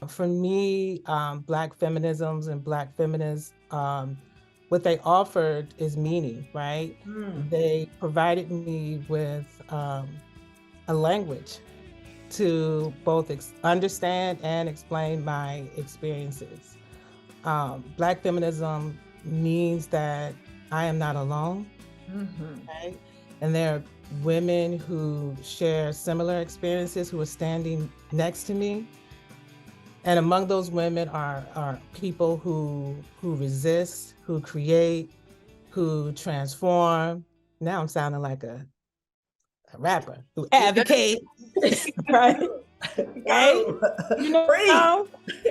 for me, Black feminisms and Black feminists, what they offered is meaning, right? They provided me with a language to both understand and explain my experiences. Black feminism means that I am not alone, right? And there are women who share similar experiences who are standing next to me. And among those women are people who resist, who create, who transform. Now I'm sounding like a rapper, who advocate, right? Right? You know?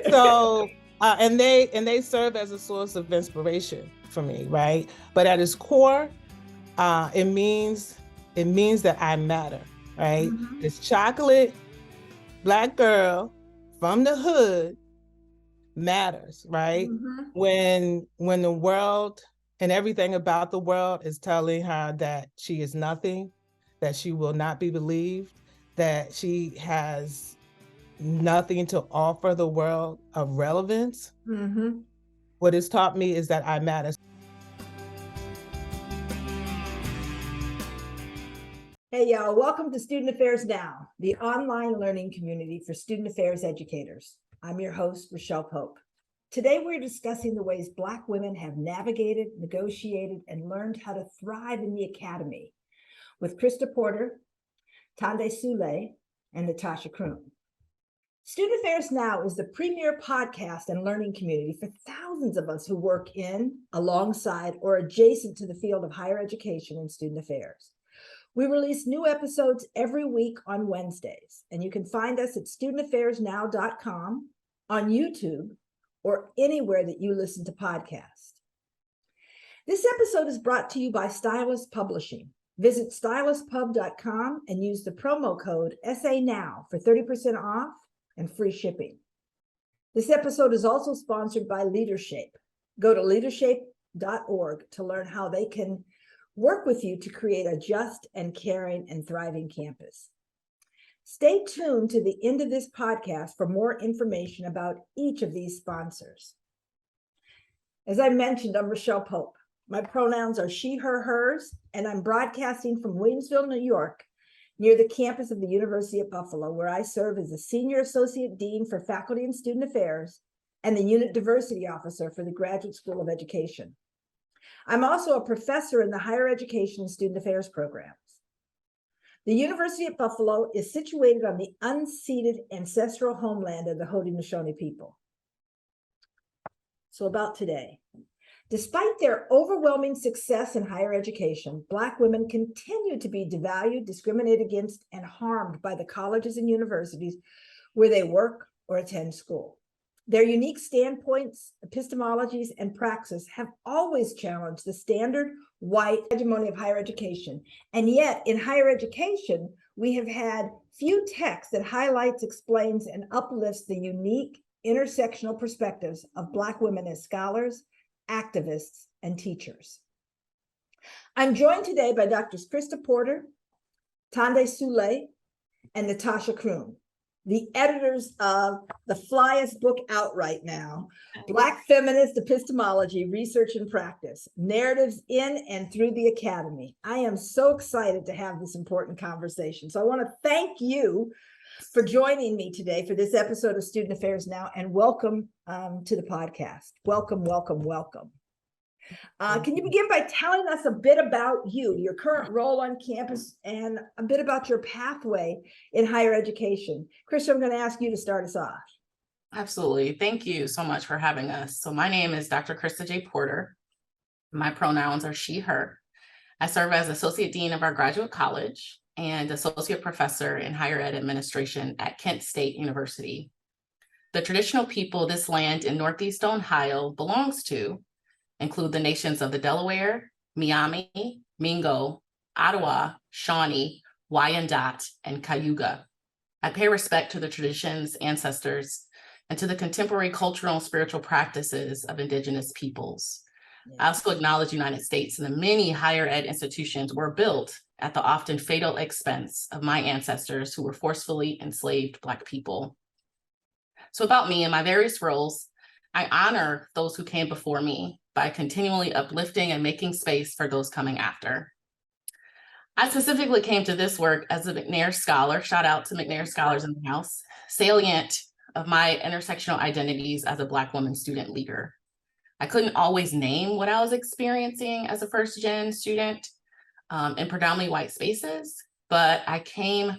So, and they serve as a source of inspiration for me, right? But at its core, it means that I matter, right? This chocolate Black girl from the hood matters, right? When the world and everything about the world is telling her that she is nothing, that she will not be believed, that she has nothing to offer the world of relevance, what it's taught me is that I matter. Hey, y'all, welcome to Student Affairs Now, the online learning community for student affairs educators. I'm your host, Rochelle Pope. Today, we're discussing the ways Black women have navigated, negotiated, and learned how to thrive in the academy with Krista Porter, Tande Sule, and Natasha Kroon. Student Affairs Now is the premier podcast and learning community for thousands of us who work in, alongside, or adjacent to the field of higher education and student affairs. We release new episodes every week on Wednesdays, and you can find us at studentaffairsnow.com, on YouTube, or anywhere that you listen to podcasts. This episode is brought to you by Stylus Publishing. Visit styluspub.com and use the promo code SANOW for 30% off and free shipping. This episode is also sponsored by Leadershape. Go to leadershape.org to learn how they can work with you to create a just and caring and thriving campus. Stay tuned to the end of this podcast for more information about each of these sponsors. As I mentioned, I'm Rochelle Pope. My pronouns are she, her, hers, and I'm broadcasting from Williamsville, New York, near the campus of the University at Buffalo, where I serve as the Senior Associate Dean for Faculty and Student Affairs and the Unit Diversity Officer for the Graduate School of Education. I'm also a professor in the Higher Education and Student Affairs programs. The University at Buffalo is situated on the unceded ancestral homeland of the Haudenosaunee people. So about today. Despite their overwhelming success in higher education, Black women continue to be devalued, discriminated against, and harmed by the colleges and universities where they work or attend school. Their unique standpoints, epistemologies, and praxis have always challenged the standard white hegemony of higher education. And yet, in higher education, we have had few texts that highlights, explains, and uplifts the unique intersectional perspectives of Black women as scholars, activists, and teachers. I'm joined today by Drs. Krista Porter, Tande Sule, and Natasha Kroon, the editors of the flyest book out right now, Black Feminist Epistemology, Research and Practice, Narratives in and Through the Academy. I am so excited to have this important conversation. So I want to thank you for joining me today for this episode of Student Affairs Now, and welcome to the podcast. Welcome, welcome, welcome. Can you begin by telling us a bit about you, your current role on campus, and a bit about your pathway in higher education? Krista, I'm going to ask you to start us off. Absolutely. Thank you so much for having us. So my name is Dr. Krista J. Porter. My pronouns are she, her. I serve as Associate Dean of our graduate college and Associate Professor in Higher Ed Administration at Kent State University. The traditional people this land in Northeast Ohio belongs to include the nations of the Delaware, Miami, Mingo, Ottawa, Shawnee, Wyandot, and Cayuga. I pay respect to the traditions, ancestors, and to the contemporary cultural and spiritual practices of Indigenous peoples. I also acknowledge the United States and the many higher ed institutions were built at the often fatal expense of my ancestors who were forcefully enslaved Black people. So about me and my various roles, I honor those who came before me by continually uplifting and making space for those coming after. I specifically came to this work as a McNair Scholar, shout out to McNair Scholars in the house, salient of my intersectional identities as a Black woman student leader. I couldn't always name what I was experiencing as a first-gen student in predominantly white spaces, but I came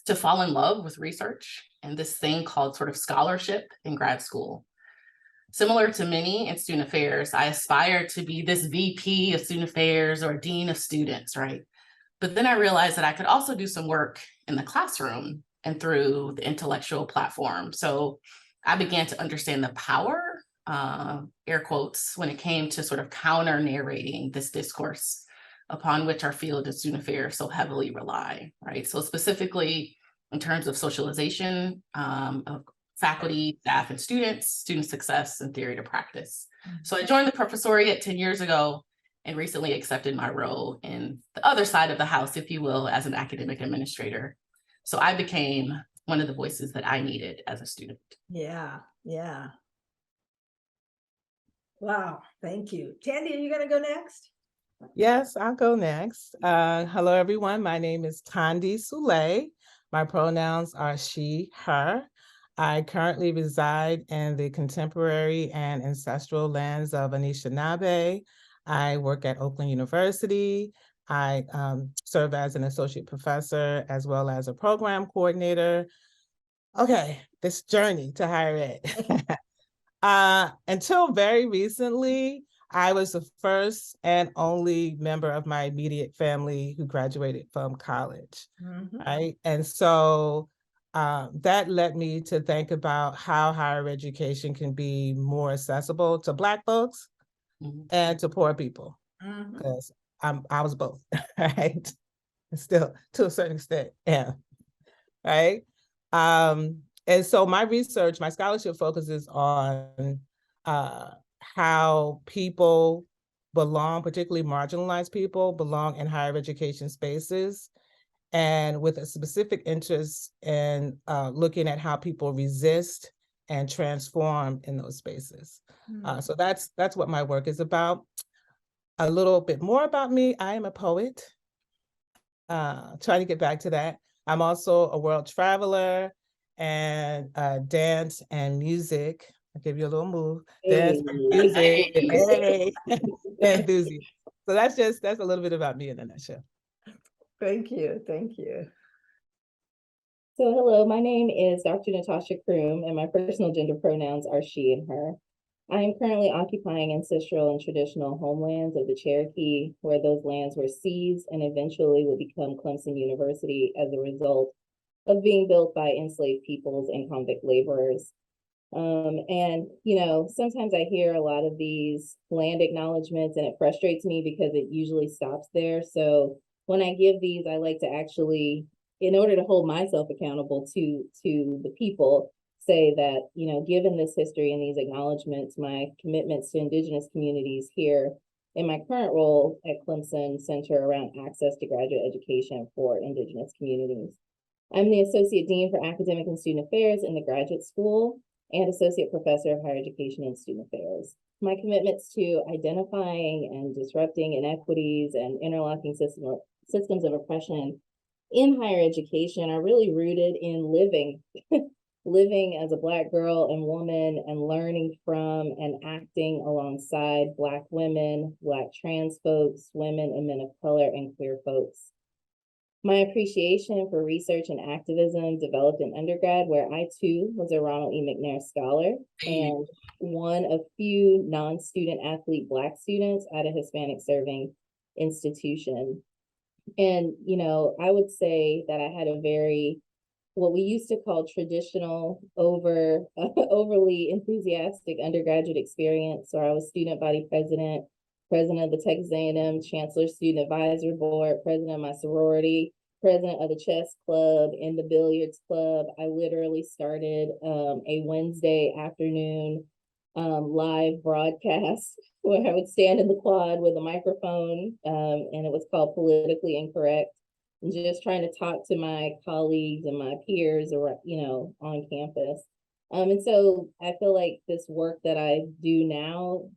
to fall in love with research and this thing called sort of scholarship in grad school. Similar to many in student affairs, I aspired to be this VP of student affairs or dean of students, right? But then I realized that I could also do some work in the classroom and through the intellectual platform. So I began to understand the power, air quotes, when it came to sort of counter narrating this discourse upon which our field of student affairs so heavily rely, right? So specifically in terms of socialization of faculty, staff, and students, student success, and theory to practice. So I joined the professoriate 10 years ago and recently accepted my role in the other side of the house, if you will, as an academic administrator. So I became one of the voices that I needed as a student. Yeah. Wow, thank you. Tandy, are you gonna go next? Yes, I'll go next. Hello, everyone. My name is Tandi Soule. My pronouns are she, her. I currently reside in the contemporary and ancestral lands of Anishinaabe. I work at Oakland University. I serve as an associate professor as well as a program coordinator. Okay, this journey to higher ed. Until very recently, I was the first and only member of my immediate family who graduated from college, right? And so that led me to think about how higher education can be more accessible to Black folks and to poor people, because I was both, right? Still, to a certain extent, yeah, right? And so my research, my scholarship focuses on how people belong, particularly marginalized people, belong in higher education spaces, and with a specific interest in looking at how people resist and transform in those spaces. So that's what my work is about. A little bit more about me, I am a poet. Trying to get back to that. I'm also a world traveler and dance and music. I'll give you a little move. Dance and music, hey, enthusiast. So that's a little bit about me in a nutshell. Thank you. So hello, my name is Dr. Natasha Kroom, and my personal gender pronouns are she and her. I am currently occupying ancestral and traditional homelands of the Cherokee, where those lands were seized and eventually would become Clemson University as a result of being built by enslaved peoples and convict laborers. And, you know, sometimes I hear a lot of these land acknowledgements and it frustrates me because it usually stops there. So when I give these, I like to actually, in order to hold myself accountable to the people, say that, you know, given this history and these acknowledgements, my commitments to Indigenous communities here in my current role at Clemson center around access to graduate education for Indigenous communities. I'm the Associate Dean for Academic and Student Affairs in the Graduate School and Associate Professor of Higher Education and Student Affairs. My commitments to identifying and disrupting inequities and interlocking systems of oppression in higher education are really rooted in living as a Black girl and woman and learning from and acting alongside Black women, Black trans folks, women and men of color, and queer folks. My appreciation for research and activism developed in undergrad, where I too was a Ronald E. McNair Scholar and one of few non-student athlete Black students at a Hispanic serving institution. And, you know, I would say that I had a very, what we used to call traditional, overly enthusiastic undergraduate experience. So I was student body president of the Texas A&M Chancellor Student Advisory Board, president of my sorority, president of the chess club and the billiards club. I literally started a Wednesday afternoon live broadcast where I would stand in the quad with a microphone, and it was called Politically Incorrect, and just trying to talk to my colleagues and my peers, or, you know, on campus. And so I feel like this work that I do now,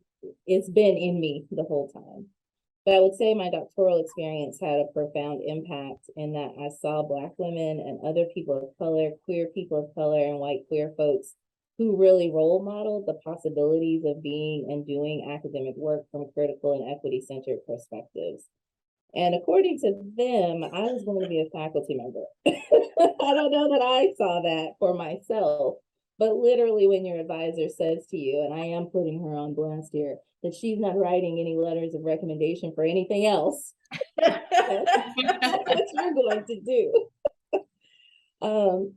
it's been in me the whole time. But I would say my doctoral experience had a profound impact in that I saw Black women and other people of color, queer people of color, and white queer folks who really role modeled the possibilities of being and doing academic work from critical and equity-centered perspectives. And according to them, I was going to be a faculty member. I don't know that I saw that for myself, but literally when your advisor says to you, and I am putting her on blast here, that she's not writing any letters of recommendation for anything else, that's what you're going to do.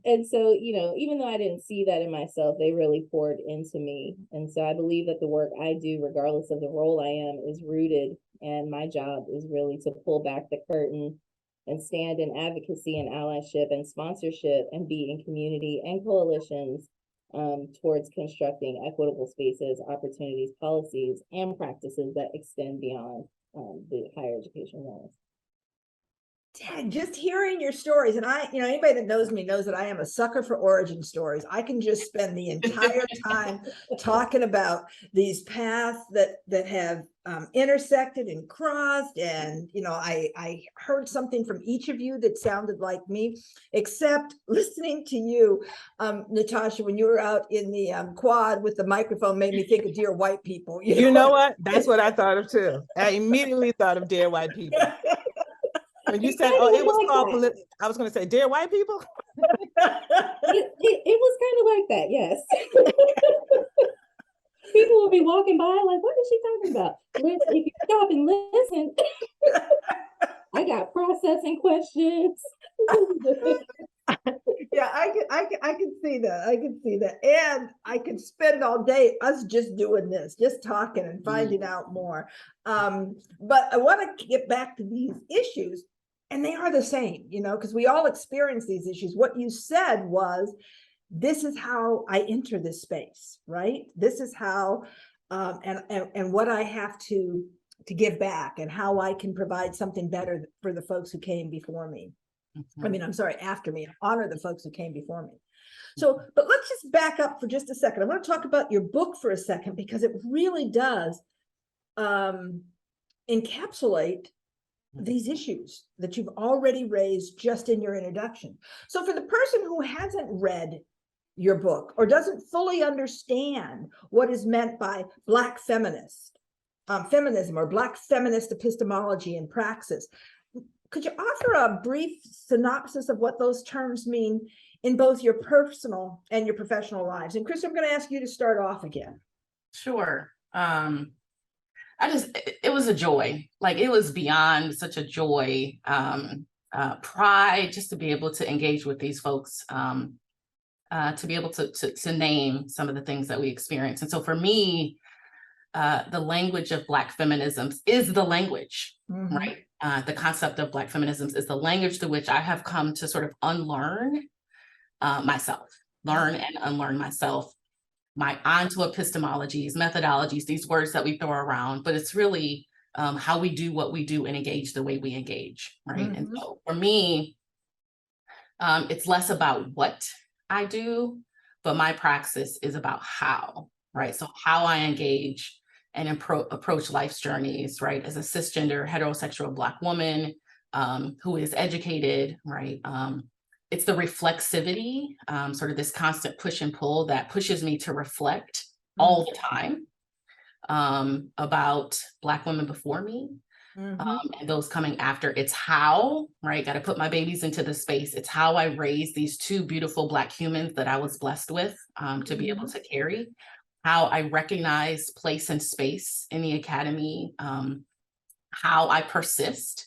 And so, you know, even though I didn't see that in myself, they really poured into me. And so I believe that the work I do, regardless of the role I am, is rooted. And my job is really to pull back the curtain and stand in advocacy and allyship and sponsorship and be in community and coalitions towards constructing equitable spaces, opportunities, policies, and practices that extend beyond the higher education realms. Dad, just hearing your stories, and anybody that knows me knows that I am a sucker for origin stories. I can just spend the entire time talking about these paths that have intersected and crossed. And, I heard something from each of you that sounded like me, except listening to you, Natasha, when you were out in the quad with the microphone made me think of Dear White People. You know what? That's what I thought of too. I immediately thought of Dear White People. When you said, "Oh, it was called," I was going to say, "Dear White People." It was kind of like that, yes. People will be walking by like, "What is she talking about?" If you stop and listen, I got processing questions. Yeah, I can see that. I can see that, and I could spend all day us just doing this, just talking and finding out more. But I want to get back to these issues. And they are the same, because we all experience these issues. What you said was, this is how I enter this space, right? This is how, and what I have to give back, and how I can provide something better for the folks who came before me. Mm-hmm. I'm sorry, after me, honor the folks who came before me. So, but let's just back up for just a second. I want to talk about your book for a second, because it really does encapsulate these issues that you've already raised just in your introduction. So for the person who hasn't read your book or doesn't fully understand what is meant by Black feminism or Black feminist epistemology and praxis, could you offer a brief synopsis of what those terms mean in both your personal and your professional lives? And Chris, I'm going to ask you to start off again. Sure. It was a joy. Like, it was beyond such a joy, pride, just to be able to engage with these folks, to be able to name some of the things that we experience. And so for me, the language of Black feminisms is the language, mm-hmm. right? The concept of Black feminisms is the language to which I have come to sort of unlearn myself, learn and unlearn myself, my onto epistemologies, methodologies, these words that we throw around, but it's really how we do what we do and engage the way we engage, right? Mm-hmm. And so for me, it's less about what I do, but my praxis is about how, right? So how I engage and approach life's journeys, right? As a cisgender, heterosexual Black woman who is educated, right? It's the reflexivity, sort of this constant push and pull that pushes me to reflect all the time about Black women before me, and those coming after. It's how, right? Got to put my babies into the space. It's how I raised these two beautiful Black humans that I was blessed with to be able to carry. How I recognize place and space in the academy. How I persist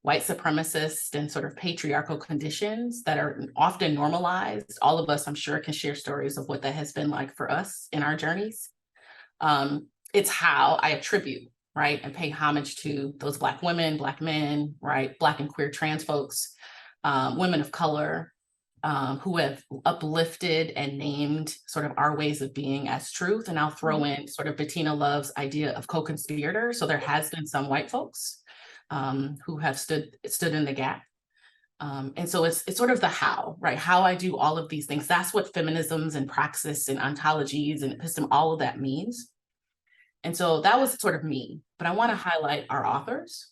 white supremacist and sort of patriarchal conditions that are often normalized. All of us, I'm sure, can share stories of what that has been like for us in our journeys. It's how I attribute, right, and pay homage to those Black women, Black men, right, Black and queer trans folks, women of color, who have uplifted and named sort of our ways of being as truth. And I'll throw in sort of Bettina Love's idea of co-conspirator. So there has been some white folks who have stood in the gap. And so it's sort of the how, right? How I do all of these things. That's what feminisms and praxis and ontologies and all of that means. And so that was sort of me, but I want to highlight our authors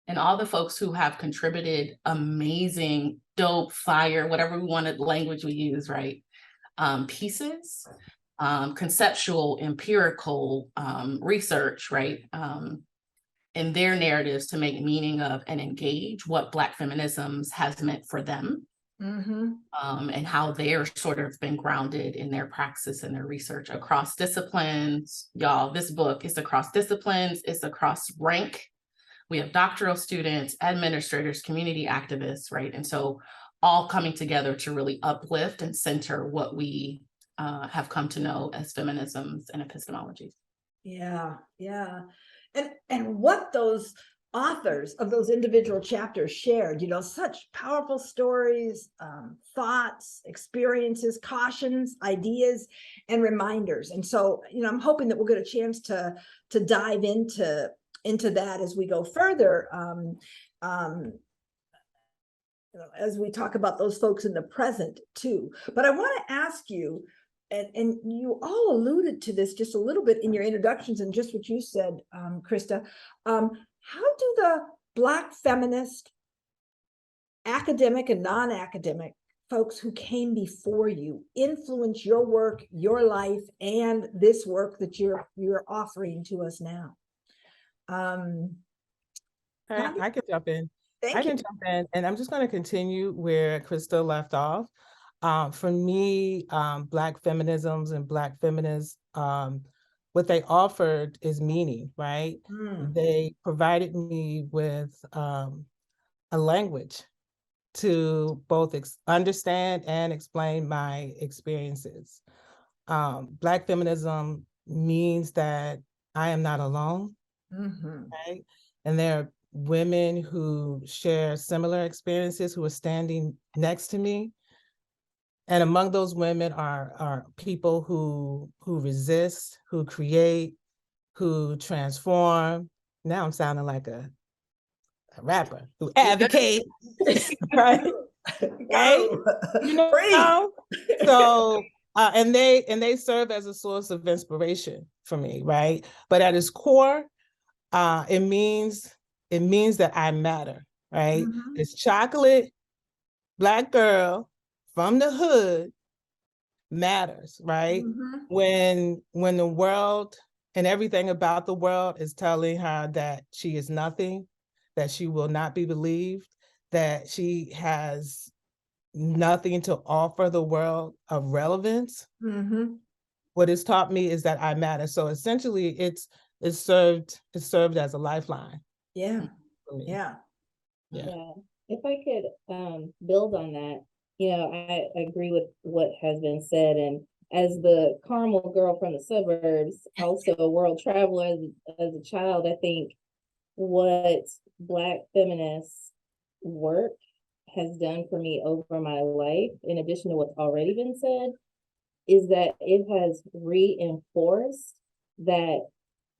and all the folks who have contributed amazing, dope, fire, whatever we wanted language we use, right? Pieces, conceptual, empirical research, right? In their narratives to make meaning of and engage what Black feminisms has meant for them. And how they're sort of been grounded in their praxis and their research across disciplines. Y'all, this book is across disciplines, it's across rank. We have doctoral students, administrators, community activists, right? And so all coming together to really uplift and center what we have come to know as feminisms and epistemologies. Yeah. And what those authors of those individual chapters shared, such powerful stories, thoughts, experiences, cautions, ideas, and reminders. And so, I'm hoping that we'll get a chance to dive into that as we go further, as we talk about those folks in the present too. But I want to ask you, and you all alluded to this just a little bit in your introductions and just what you said, Krista, how do the Black feminist, academic and non-academic folks who came before you influence your work, your life, and this work that you're offering to us now? I can jump in. Thank you. Jump in, and I'm just going to continue where Krista left off. For me, Black feminisms and Black feminists, what they offered is meaning, right? They provided me with a language to both understand and explain my experiences. Black feminism means that I am not alone, right? And there are women who share similar experiences who are standing next to me. And among those women are people who resist, who create, who transform. Now I'm sounding like a rapper, who advocate, right? Right? So and they serve as a source of inspiration for me, right? But at its core, it means that I matter, right? This chocolate Black girl from the hood matters, right? When the world and everything about the world is telling her that she is nothing, that she will not be believed, that she has nothing to offer the world of relevance. What it's taught me is that I matter. So essentially it's served as a lifeline. Yeah. If I could build on that, I agree with what has been said. And as the Carmel girl from the suburbs, also a world traveler as a child, I think what Black feminist work has done for me over my life, in addition to what's already been said, is that it has reinforced that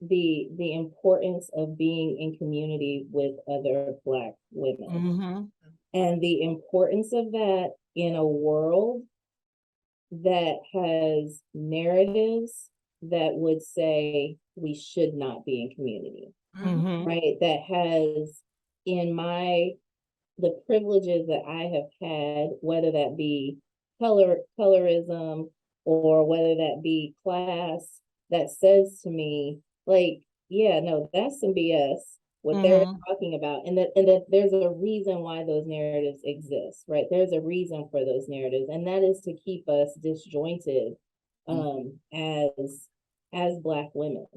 the importance of being in community with other Black women, and the importance of that in a world that has narratives that would say we should not be in community, right? That has the privileges that I have had, whether that be colorism or whether that be class, that says to me, like, yeah, no, that's some BS, what they're talking about. And that there's a reason why those narratives exist, right? There's a reason for those narratives, and that is to keep us disjointed as Black women,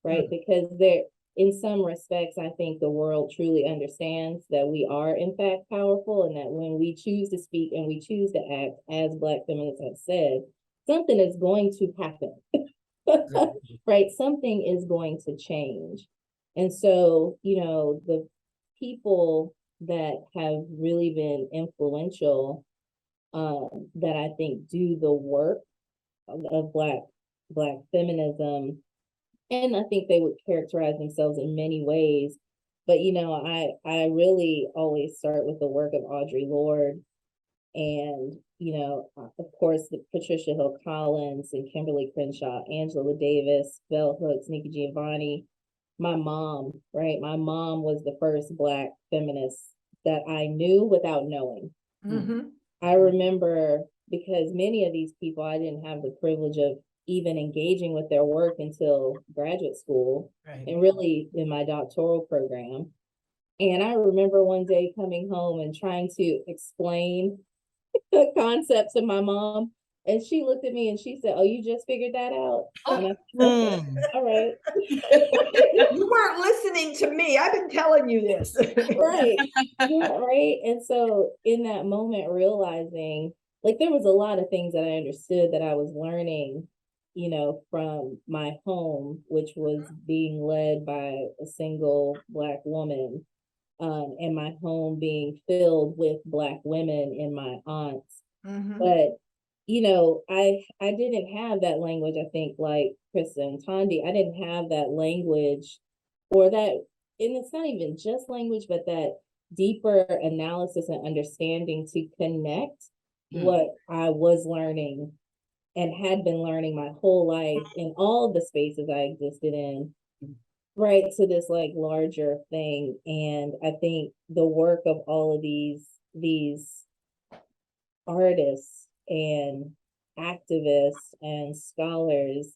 right? Because in some respects, I think the world truly understands that we are in fact powerful, and that when we choose to speak and we choose to act, as Black feminists have said, something is going to happen. Right? Something is going to change. And so, the people that have really been influential, that I think do the work of Black feminism, and I think they would characterize themselves in many ways But, I really always start with the work of Audre Lorde and, of course, the Patricia Hill Collins and Kimberly Crenshaw, Angela Davis, Bell Hooks, Nikki Giovanni. My mom, right? My mom was the first Black feminist that I knew without knowing. Mm-hmm. I remember, because many of these people, I didn't have the privilege of even engaging with their work until graduate school, Right. and really in my doctoral program. And I remember one day coming home and trying to explain the concept to my mom. And she looked at me and she said, "Oh, you just figured that out?" And I said, "All right." You weren't listening to me. I've been telling you this. Right. Yeah, right. And so in that moment, realizing like there was a lot of things that I understood that I was learning, from my home, which was being led by a single Black woman, and my home being filled with Black women and my aunts. Mm-hmm. But I didn't have that language. I think like Krista and Tondi, I didn't have that language or that, and it's not even just language, but that deeper analysis and understanding to connect what I was learning and had been learning my whole life in all the spaces I existed in, right, to this like larger thing. And I think the work of all of these artists and activists and scholars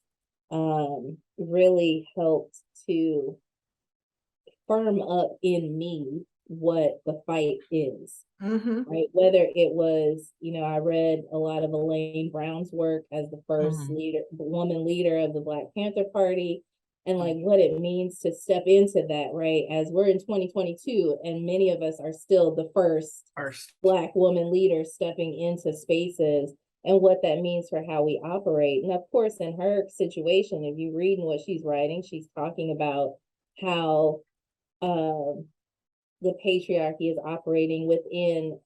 really helped to firm up in me what the fight is. Mm-hmm. Right, whether it was, I read a lot of Elaine Brown's work as the first woman leader of the Black Panther Party, and like what it means to step into that, right? As we're in 2022, and many of us are still the first Black woman leader stepping into spaces, and what that means for how we operate. And of course, in her situation, if you read what she's writing, she's talking about how the patriarchy is operating within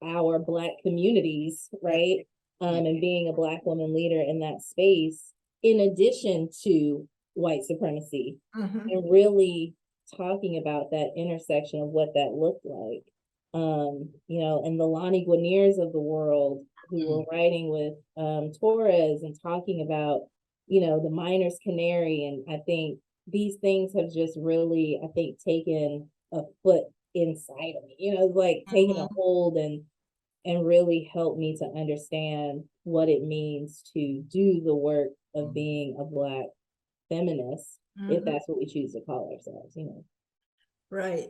our Black communities, right? And being a Black woman leader in that space, in addition to white supremacy, and really talking about that intersection of what that looked like. And the Lonnie Guiniers of the world who were writing with Torres and talking about, the miner's canary. And I think these things have just really, taken a foot inside of me, like taking a hold and really help me to understand what it means to do the work of being a Black feminist, if that's what we choose to call ourselves, Right.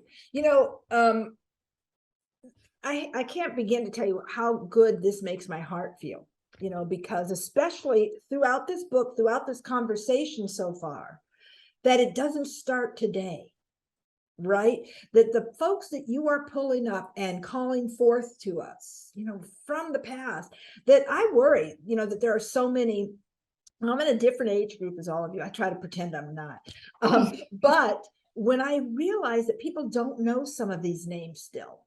I can't begin to tell you how good this makes my heart feel, because especially throughout this book, throughout this conversation so far, that it doesn't start today. Right? That the folks that you are pulling up and calling forth to us, from the past, that I worry, that there are so many. I'm in a different age group as all of you. I try to pretend I'm not. But when I realize that people don't know some of these names still,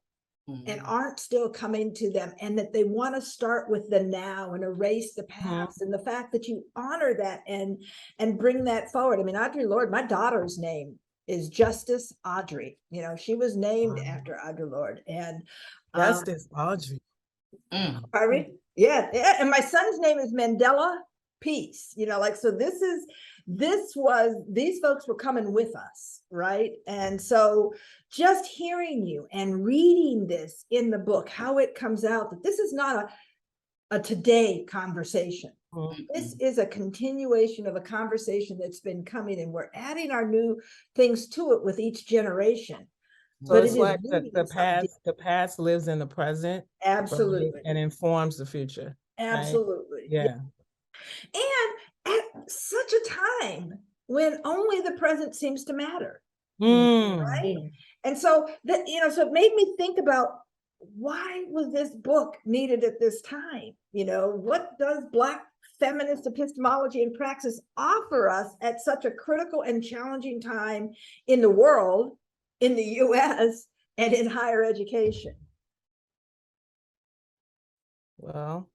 and aren't still coming to them, and that they want to start with the now and erase the past, and the fact that you honor that and bring that forward. I mean, Audre Lorde, my daughter's name is Justice Audrey. She was named after Audre Lorde. And Justice Audrey. Yeah. And my son's name is Mandela Peace. So these folks were coming with us, right? And so just hearing you and reading this in the book, how it comes out that this is not a today conversation. This is a continuation of a conversation that's been coming, and we're adding our new things to it with each generation. So but it's like the past lives in the present. Absolutely. Right? And informs the future. Absolutely. Right? Yeah. And at such a time when only the present seems to matter. Right? And so that, so it made me think about, why was this book needed at this time? What does Black feminist epistemology and praxis offer us at such a critical and challenging time in the world, in the US, and in higher education? Well,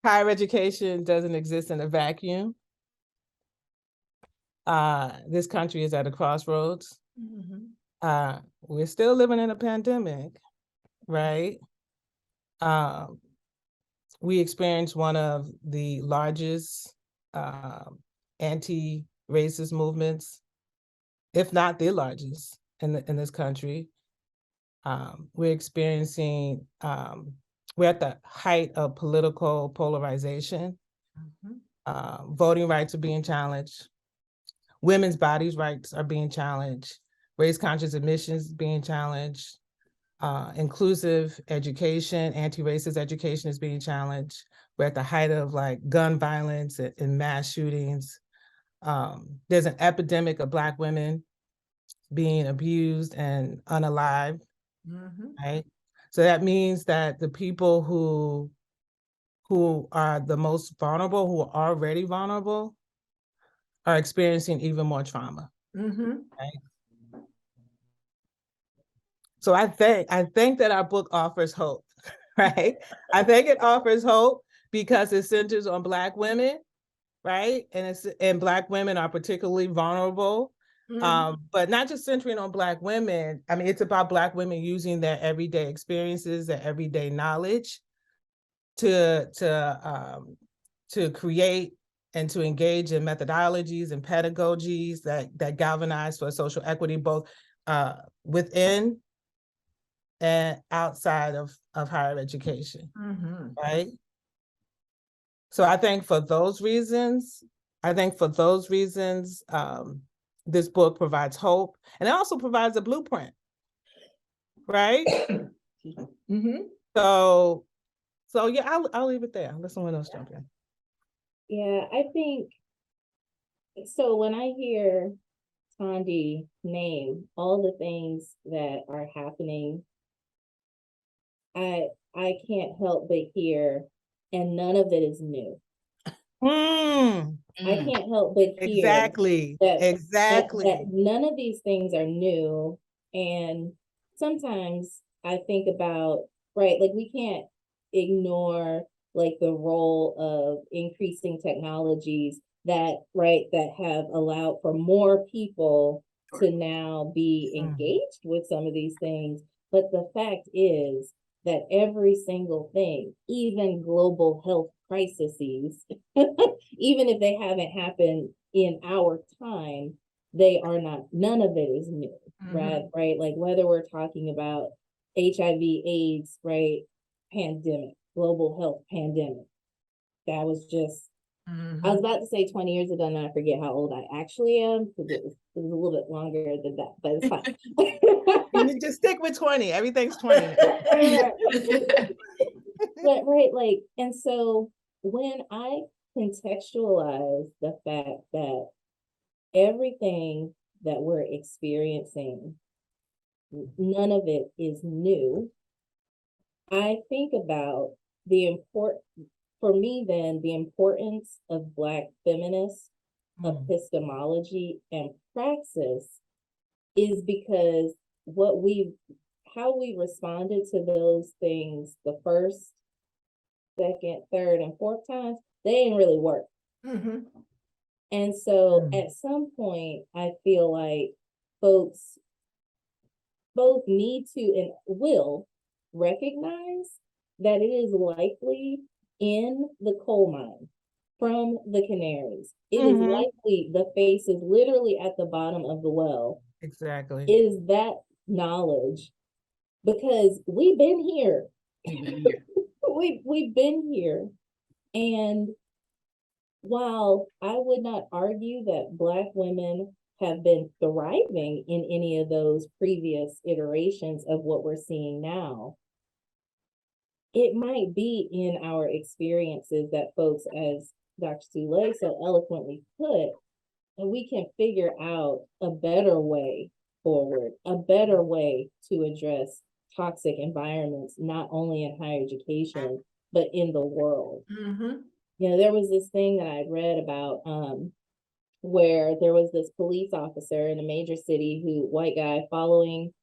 higher education doesn't exist in a vacuum. This country is at a crossroads. Mm-hmm. We're still living in a pandemic, right? We experienced one of the largest anti-racist movements, if not the largest in this country. We're experiencing, we're at the height of political polarization. Voting rights are being challenged. Women's bodies rights are being challenged. Race conscious admissions being challenged. Inclusive education, anti-racist education is being challenged. We're at the height of like gun violence and mass shootings. There's an epidemic of Black women being abused and unalived, right? So that means that the people who are the most vulnerable, who are already vulnerable, are experiencing even more trauma. Right? So I think that our book offers hope, right? I think it offers hope because it centers on Black women, right? And Black women are particularly vulnerable. But not just centering on Black women. I mean, it's about Black women using their everyday experiences, their everyday knowledge to create and to engage in methodologies and pedagogies that galvanize for social equity, both within and outside of higher education, right? So I think for those reasons, this book provides hope, and it also provides a blueprint, right? So yeah, I'll leave it there. Let someone else jump in. Yeah, I think so. When I hear Tandi name all the things that are happening, I can't help but hear, and none of it is new. I can't help but hear exactly that none of these things are new. And sometimes I think about, right, like we can't ignore like the role of increasing technologies that have allowed for more people to now be engaged with some of these things. But the fact is that every single thing, even global health crises, even if they haven't happened in our time, they are not, none of it is new, right? Like whether we're talking about HIV, AIDS, right? Pandemic, global health pandemic. That was just, I was about to say 20 years ago, and I forget how old I actually am, because it was a little bit longer than that, but it's fine. You just stick with 20, everything's 20. But right, like, and so when I contextualize the fact that everything that we're experiencing, none of it is new, I think about for me then, the importance of Black feminist epistemology and praxis is because how we responded to those things the first, second, third, and fourth times, they didn't really work. And so at some point, I feel like folks both need to and will recognize that it is likely in the coal mine from the canaries. It is likely the face is literally at the bottom of the well. Exactly. Is that knowledge? Because we've been here. We've been here. And while I would not argue that Black women have been thriving in any of those previous iterations of what we're seeing now, it might be in our experiences that folks, as Dr. Soule so eloquently put, and we can figure out a better way forward, a better way to address toxic environments, not only in higher education, but in the world. You know, there was this thing that I'd read about where there was this police officer in a major city white guy following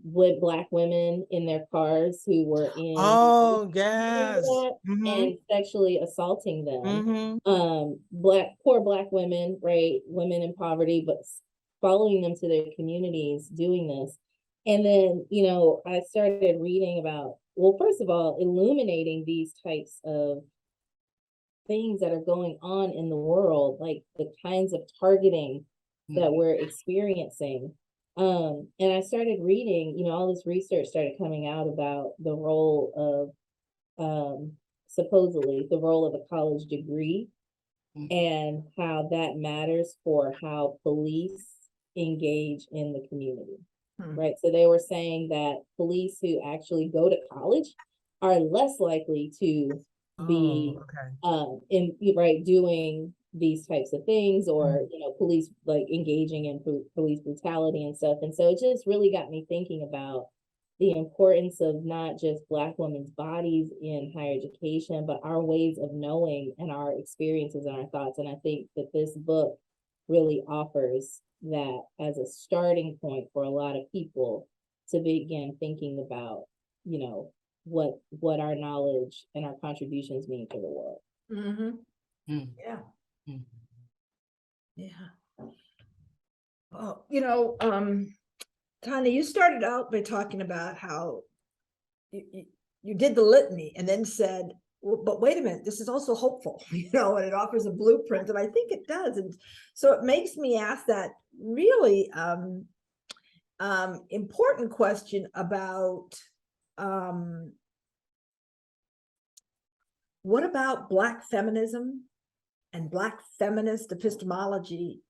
with Black women in their cars who were in Oh, yes. and sexually assaulting them. Mm-hmm. Poor Black women, right? Women in poverty, but following them to their communities doing this. And then, you know, I started reading about, well, first of all, illuminating these types of things that are going on in the world, like the kinds of targeting that we're experiencing. And I started reading, you know, all this research started coming out about the role of supposedly the role of a college degree and how that matters for how police engage in the community. Right. So they were saying that police who actually go to college are less likely to be doing these types of things, or you know, police like engaging in police brutality and stuff. And so it just really got me thinking about the importance of not just Black women's bodies in higher education, but our ways of knowing and our experiences and our thoughts. And I think that this book really offers that as a starting point for a lot of people to begin thinking about, you know, what our knowledge and our contributions mean to the world. Yeah. Yeah. Well, you know, Tanya, you started out by talking about how you did the litany and then said, well, but wait a minute, this is also hopeful, you know, and it offers a blueprint, and I think it does. And so it makes me ask that really important question about what about Black feminism and Black feminist epistemology?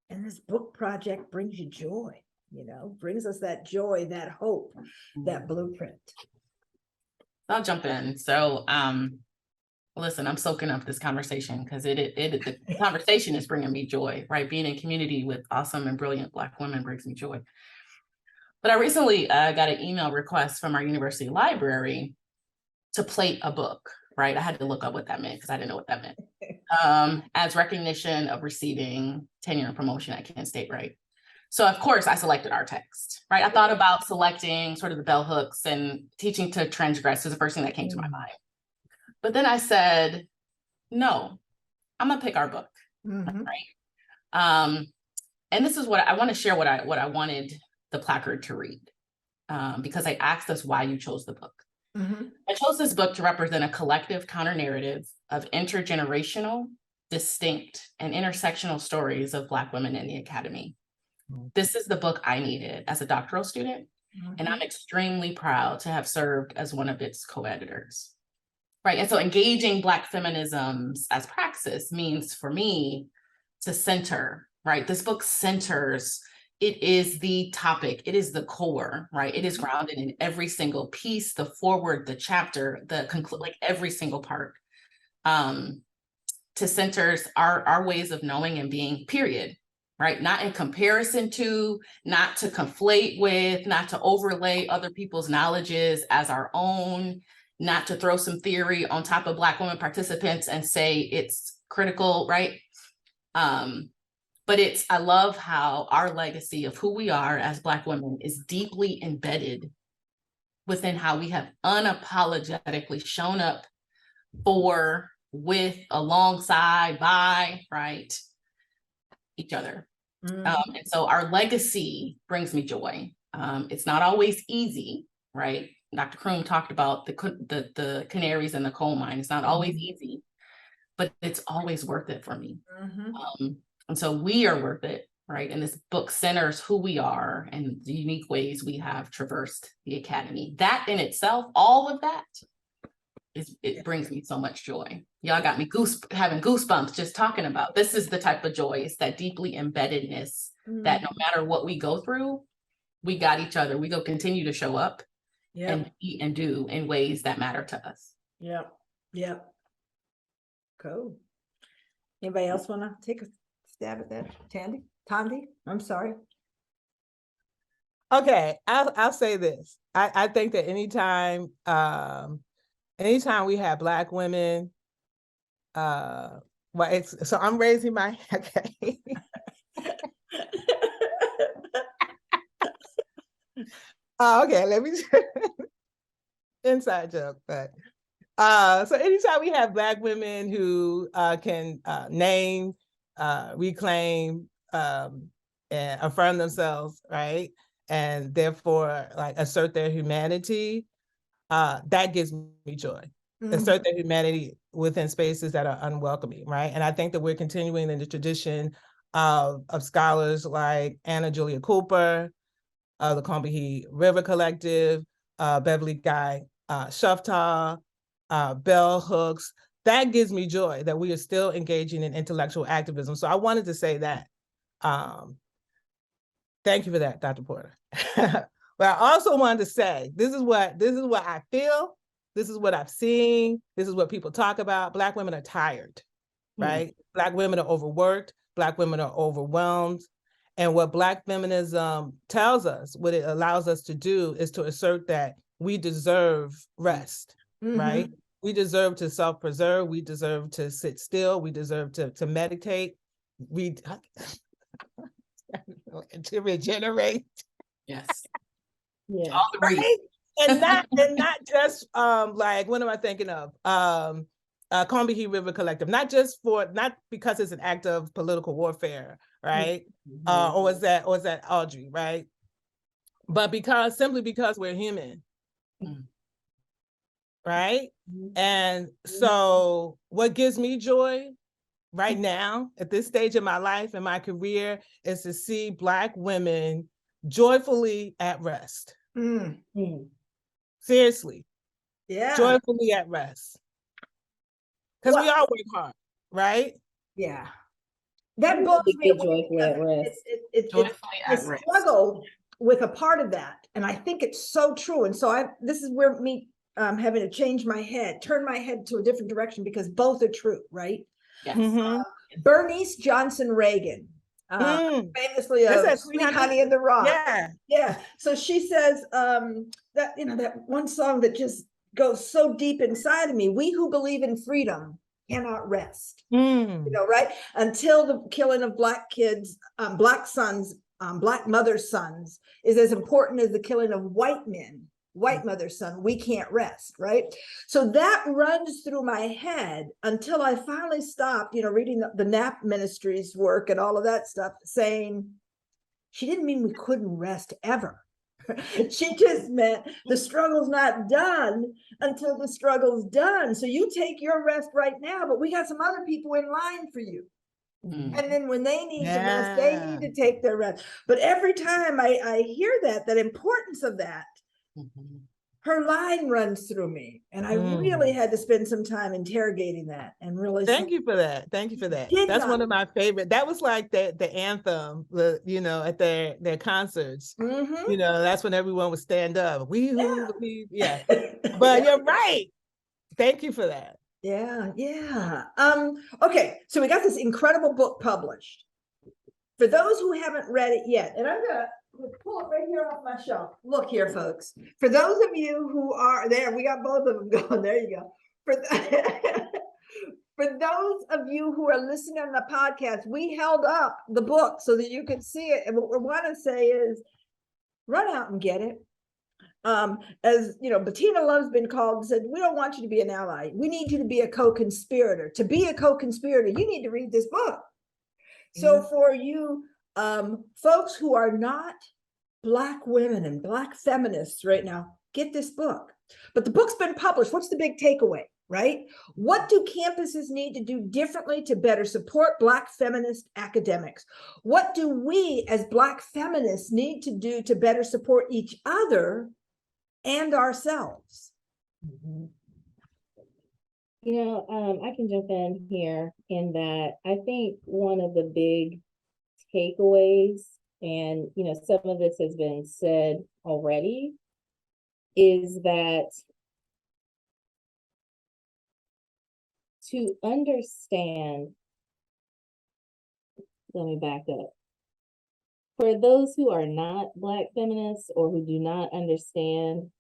And this book project brings you joy, you know, brings us that joy, that hope, that blueprint. I'll jump in. So, listen, I'm soaking up this conversation because the conversation is bringing me joy, right? Being in community with awesome and brilliant Black women brings me joy. But I recently got an email request from our university library to plate a book, right? I had to look up what that meant because I didn't know what that meant. As recognition of receiving tenure and promotion at Kent State, right? So of course I selected our text, right? I thought about selecting sort of the bell hooks and teaching to transgress is the first thing that came to my mind. But then I said, no, I'm gonna pick our book, right? And this is what I want to share, what I wanted the placard to read, because I asked us why you chose the book. I chose this book to represent a collective counter-narrative of intergenerational, distinct, and intersectional stories of Black women in the academy. This is the book I needed as a doctoral student, and I'm extremely proud to have served as one of its co-editors. Right, and so engaging Black feminisms as praxis means for me to center, right? This book centers, it is the topic, it is the core, right? It is grounded in every single piece, the foreword, the chapter, the conclude, like every single part. To centers our ways of knowing and being, period, right? Not in comparison to, not to conflate with, not to overlay other people's knowledges as our own, not to throw some theory on top of Black women participants and say it's critical, right? But I love how our legacy of who we are as Black women is deeply embedded within how we have unapologetically shown up for, with, alongside, by, right, each other. And so our legacy brings me joy. It's not always easy, right? Dr. Kroom talked about the canaries in the coal mine. It's not always easy, but it's always worth it for me. And so we are worth it, right? And this book centers who we are and the unique ways we have traversed the academy. That in itself, all of that, it brings me so much joy. Y'all got me having goosebumps just talking about. This is the type of joy, it's that deeply embeddedness that no matter what we go through, we got each other. We go continue to show up and be and do in ways that matter to us. Yep. Cool. Anybody else want to take a stab at that? Tandy? I'm sorry. Okay, I'll say this. I think that anytime we have Black women, so I'm raising my okay. Oh, okay, let me inside joke, but so anytime we have Black women who can name, reclaim, and affirm themselves, right, and therefore like assert their humanity, that gives me joy. Assert their humanity within spaces that are unwelcoming, right? And I think that we're continuing in the tradition of scholars like Anna Julia Cooper, the Combahee River Collective, Beverly Guy Shufta, Bell Hooks. That gives me joy that we are still engaging in intellectual activism. So I wanted to say that. Thank you for that, Dr. Porter. But I also wanted to say, this is what I feel. This is what I've seen. This is what people talk about. Black women are tired, right? Black women are overworked. Black women are overwhelmed. And what Black feminism tells us, what it allows us to do is to assert that we deserve rest, right? We deserve to self-preserve. We deserve to sit still. We deserve to meditate. To regenerate. Yes. Yeah. All the reasons. Right? And not just like, what am I thinking of? Combahee River Collective, not because it's an act of political warfare, right? Or was that Audrey, right? But simply because we're human. Right? And so what gives me joy right now at this stage of my life and my career is to see Black women joyfully at rest. Seriously. Yeah. Joyfully at rest. Because we all work hard, right? Yeah. That blows me away. Joyfully at rest. I struggle with a part of that. And I think it's so true. And so this is where me having to turn my head to a different direction, because both are true, right? Yes. Bernice Johnson Reagan, famously of Sweet Honey in the Rock. Yeah. So she says that, that one song that just goes so deep inside of me: we who believe in freedom cannot rest. Right? Until the killing of Black kids, Black sons, Black mothers' sons is as important as the killing of white mother's son. We can't rest, right? So that runs through my head until I finally stopped, reading the Knapp Ministries work and all of that stuff, saying she didn't mean we couldn't rest ever. She just meant the struggle's not done until the struggle's done. So you take your rest right now, but we got some other people in line for you. And then when they need to rest, they need to take their rest. But every time I hear that importance of that, her line runs through me. And I really had to spend some time interrogating that and really. Thank you for that. That's one of my favorite. That was like the anthem, at their concerts. That's when everyone would stand up. We who believe, But you're right. Thank you for that. Yeah. Okay, so we got this incredible book published. For those who haven't read it yet, and I'm gonna pull it right here off my shelf. Look here, folks. For those of you who are there, we got both of them going. There you go. For those of you who are listening on the podcast, we held up the book so that you could see it. And what we want to say is, run out and get it. As Bettina Love's been called and said, we don't want you to be an ally. We need you to be a co-conspirator. To be a co-conspirator, you need to read this book. So for you folks who are not Black women and Black feminists right now, get this book. But the book's been published. What's the big takeaway, right? What do campuses need to do differently to better support Black feminist academics? What do we as Black feminists need to do to better support each other and ourselves? I can jump in here in that I think one of the big takeaways, and some of this has been said already, is that to understand, let me back up. For those who are not Black feminists or who do not understand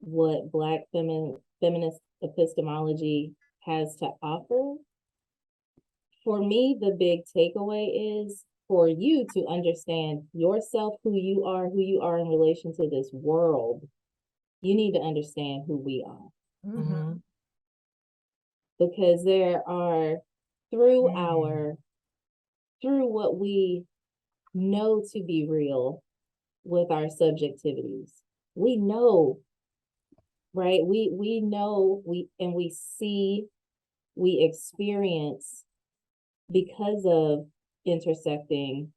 what Black feminist epistemology has to offer, for me, the big takeaway is for you to understand yourself, who you are in relation to this world, you need to understand who we are. Mm-hmm. Because there are, through what we know to be real with our subjectivities, we know, right? We know, we see, we experience, because of intersecting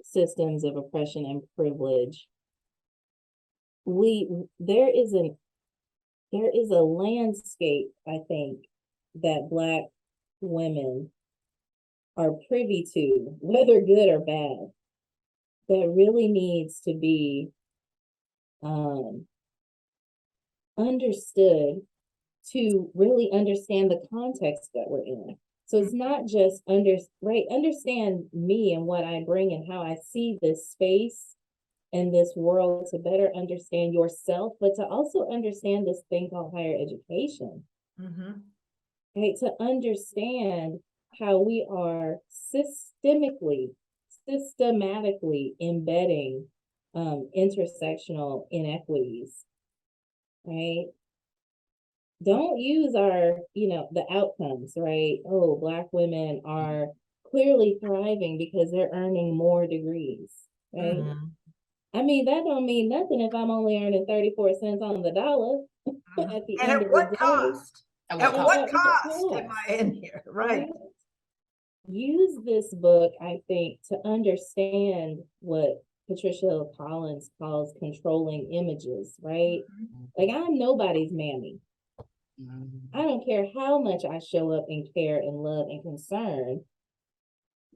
systems of oppression and privilege, there is a landscape, I think, that Black women are privy to, whether good or bad, that really needs to be understood to really understand the context that we're in. So it's not just understand me and what I bring and how I see this space and this world, to better understand yourself, but to also understand this thing called higher education. Right? To understand how we are systematically embedding intersectional inequities, right? Don't use the outcomes, right? Oh, Black women are clearly thriving because they're earning more degrees, right? I mean, that don't mean nothing if I'm only earning 34 cents on the dollar at the end of the day. At what cost? At what cost am I in here? Right. Use this book, I think, to understand what Patricia Collins calls controlling images, right? Like, I'm nobody's mammy. I don't care how much I show up in care and love and concern,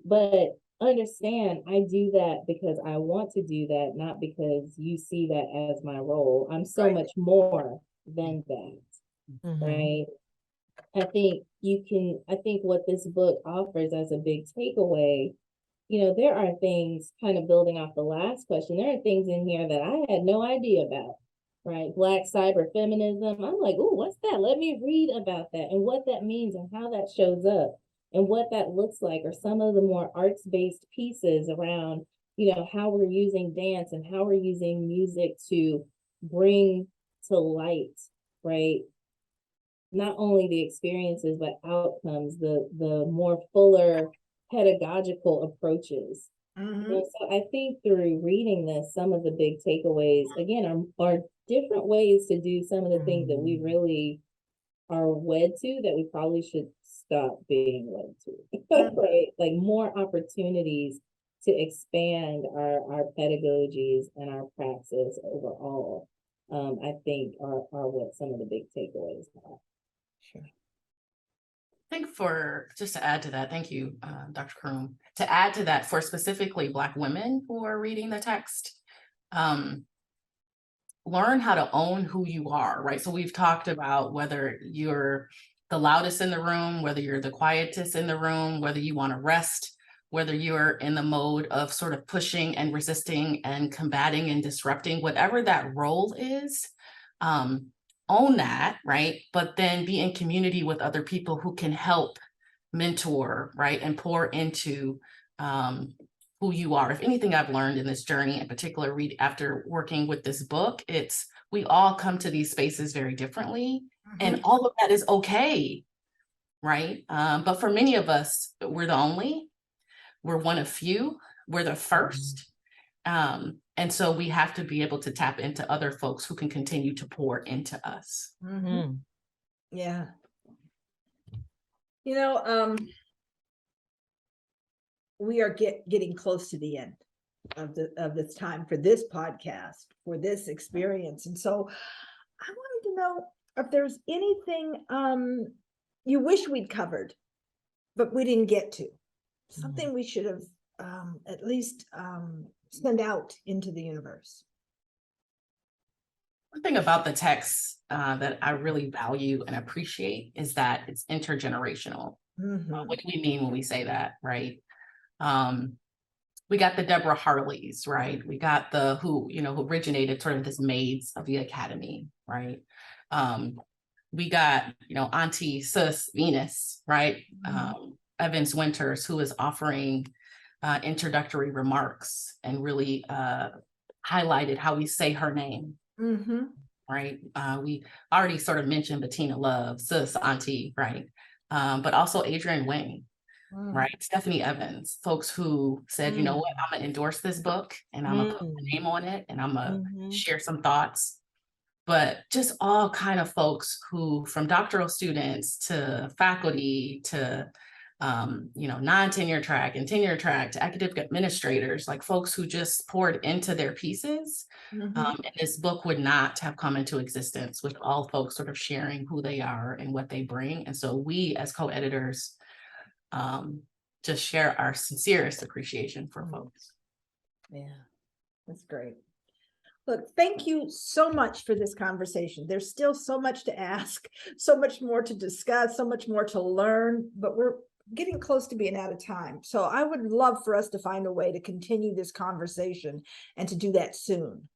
but understand I do that because I want to do that, not because you see that as my role. I'm so much more than that, right? I think what this book offers as a big takeaway, there are things, kind of building off the last question, there are things in here that I had no idea about, right? Black cyber feminism. I'm like, oh, what's that? Let me read about that and what that means and how that shows up and what that looks like, or some of the more arts-based pieces around, how we're using dance and how we're using music to bring to light, right? Not only the experiences, but outcomes, the more fuller pedagogical approaches. So I think through reading this, some of the big takeaways, again, are different ways to do some of the things that we really are wed to, that we probably should stop being wed to, right? Like, more opportunities to expand our pedagogies and our praxis overall, I think are what some of the big takeaways are. Sure. I think just to add to that, thank you, Dr. Kroom, to add to that, for specifically Black women who are reading the text, learn how to own who you are, right? So we've talked about whether you're the loudest in the room, whether you're the quietest in the room, whether you want to rest, whether you're in the mode of sort of pushing and resisting and combating and disrupting, whatever that role is, own that, right? But then be in community with other people who can help mentor, right? And pour into who you are. If anything I've learned in this journey, in particular, after working with this book, it's we all come to these spaces very differently, and all of that is okay, right? But for many of us, we're one of few, we're the first. And so we have to be able to tap into other folks who can continue to pour into us. Yeah. We are getting close to the end of this time for this podcast, for this experience. And so I wanted to know if there's anything you wish we'd covered, but we didn't get to. Something we should have at least send out into the universe. One thing about the text that I really value and appreciate is that it's intergenerational. What do we mean when we say that, right? We got the Deborah Harleys, right? We got the who originated sort of this Maids of the Academy, right? We got, Auntie Sis Venus, right? Evans Winters, who is offering introductory remarks and really highlighted how we say her name. Mm-hmm. Right. We already sort of mentioned Bettina Love, sis, auntie, right? But also Adrienne Wayne, right? Stephanie Evans, folks who said, you know what, I'm gonna endorse this book and I'm gonna put my name on it and I'm gonna share some thoughts. But just all kind of folks who, from doctoral students to faculty to non-tenure track and tenure track to academic administrators, like folks who just poured into their pieces. And this book would not have come into existence with all folks sort of sharing who they are and what they bring. And so we as co-editors just share our sincerest appreciation for folks. Yeah, that's great. Look, thank you so much for this conversation. There's still so much to ask, so much more to discuss, so much more to learn, but we're getting close to being out of time. So I would love for us to find a way to continue this conversation and to do that soon.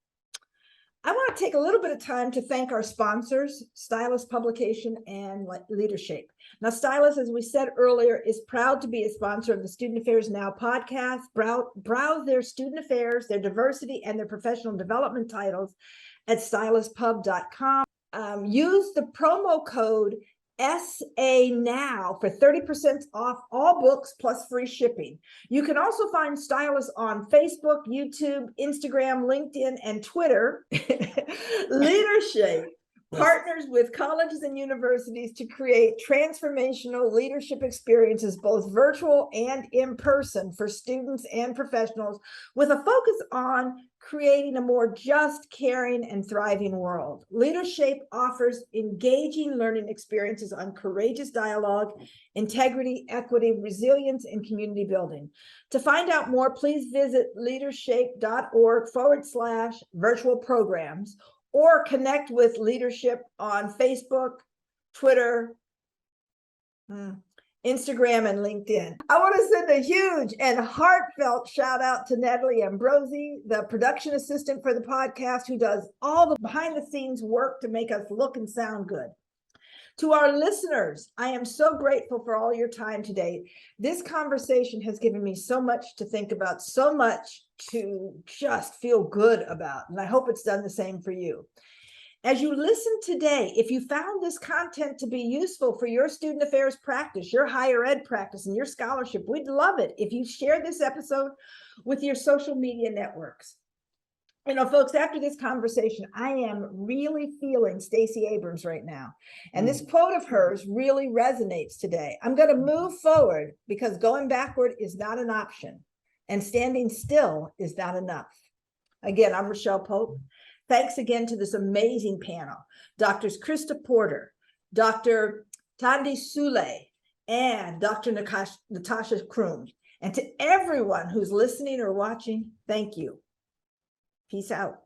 I want to take a little bit of time to thank our sponsors, Stylus Publication and Leadership. Now, Stylus, as we said earlier, is proud to be a sponsor of the Student Affairs Now podcast. Browse their student affairs, their diversity, and their professional development titles at styluspub.com. Use the promo code SA Now for 30% off all books plus free shipping. You can also find Stylus on Facebook, YouTube, Instagram, LinkedIn, and Twitter. Leadership partners with colleges and universities to create transformational leadership experiences, both virtual and in person, for students and professionals, with a focus on creating a more just, caring, and thriving world. Leadership offers engaging learning experiences on courageous dialogue, integrity, equity, resilience, and community building. To find out more, please visit leadership.org/virtual programs, or connect with Leadership on Facebook, Twitter, Instagram, and LinkedIn. I want to send a huge and heartfelt shout out to Natalie Ambrosi, the production assistant for the podcast, who does all the behind the scenes work to make us look and sound good. To our listeners, I am so grateful for all your time today. This conversation has given me so much to think about, so much to just feel good about, and I hope it's done the same for you. As you listen today, if you found this content to be useful for your student affairs practice, your higher ed practice, and your scholarship, we'd love it if you share this episode with your social media networks. You know, folks, after this conversation, I am really feeling Stacey Abrams right now. And this quote of hers really resonates today. I'm going to move forward because going backward is not an option, and standing still is not enough. Again, I'm Rochelle Pope. Thanks again to this amazing panel, Drs. Krista Porter, Dr. Tandi Sule, and Dr. Natasha Kroom. And to everyone who's listening or watching, thank you. Peace out.